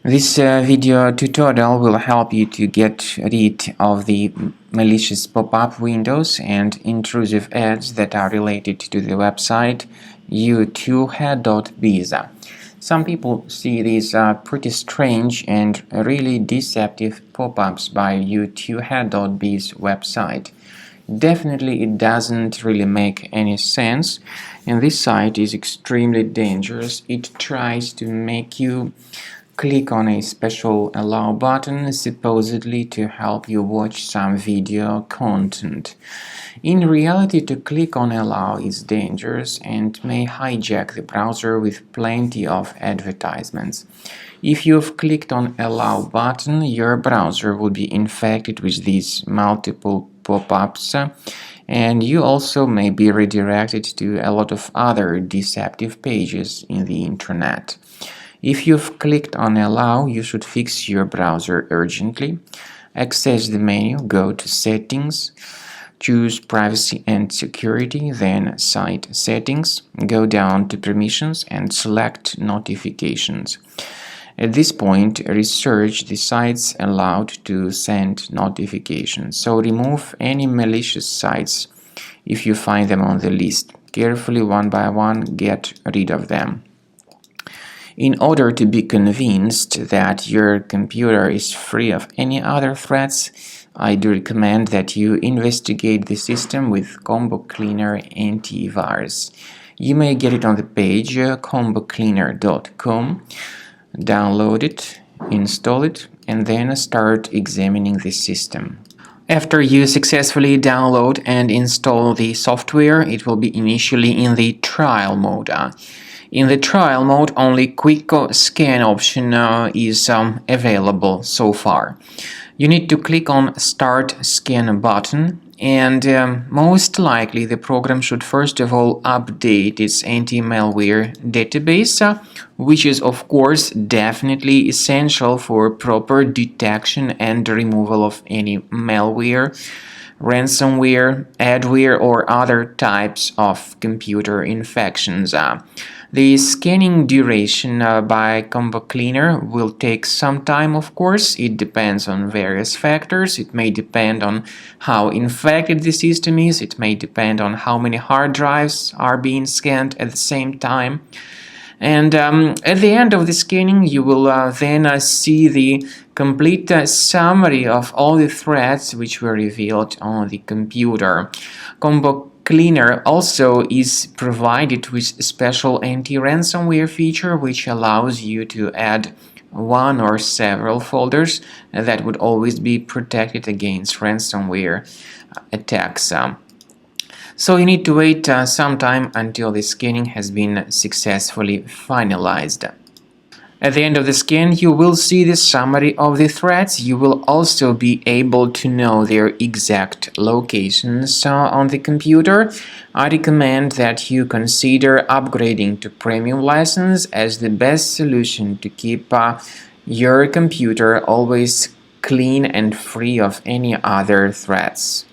This video tutorial will help you to get rid of the malicious pop-up windows and intrusive ads that are related to the website Youtuhe.biz. Some people see these pretty strange and really deceptive pop-ups by Youtuhe.biz website. Definitely it doesn't really make any sense, and this site is extremely dangerous. It tries to make you click on a special allow button, supposedly to help you watch some video content. In reality, to click on allow is dangerous and may hijack the browser with plenty of advertisements. If you've clicked on allow button, your browser will be infected with these multiple pop-ups, and you also may be redirected to a lot of other deceptive pages in the internet. If you've clicked on allow, you should fix your browser urgently. Access the menu, go to settings, choose privacy and security, then site settings, go down to permissions and select notifications. At this point, research the sites allowed to send notifications. So remove any malicious sites if you find them on the list. Carefully, one by one, get rid of them. In order to be convinced that your computer is free of any other threats, I do recommend that you investigate the system with Combo Cleaner Antivirus. You may get it on the page combocleaner.com. Download it, install it, and then start examining the system. After you successfully download and install the software, it will be initially in the trial mode. In the trial mode, only quick scan option is available so far. You need to click on Start Scan button, and most likely the program should first of all update its anti-malware database, which is of course definitely essential for proper detection and removal of any malware, ransomware, adware, or other types of computer infections. The scanning duration by Combo Cleaner will take some time, of course. It depends on various factors. It may depend on how infected the system is. It may depend on how many hard drives are being scanned at the same time. And at the end of the scanning, you will then see the complete summary of all the threats which were revealed on the computer. Combo Cleaner also is provided with a special anti-ransomware feature which allows you to add one or several folders that would always be protected against ransomware attacks. So you need to wait some time until the scanning has been successfully finalized. At the end of the scan, you will see the summary of the threats. You will also be able to know their exact locations on the computer. I recommend that you consider upgrading to premium license as the best solution to keep your computer always clean and free of any other threats.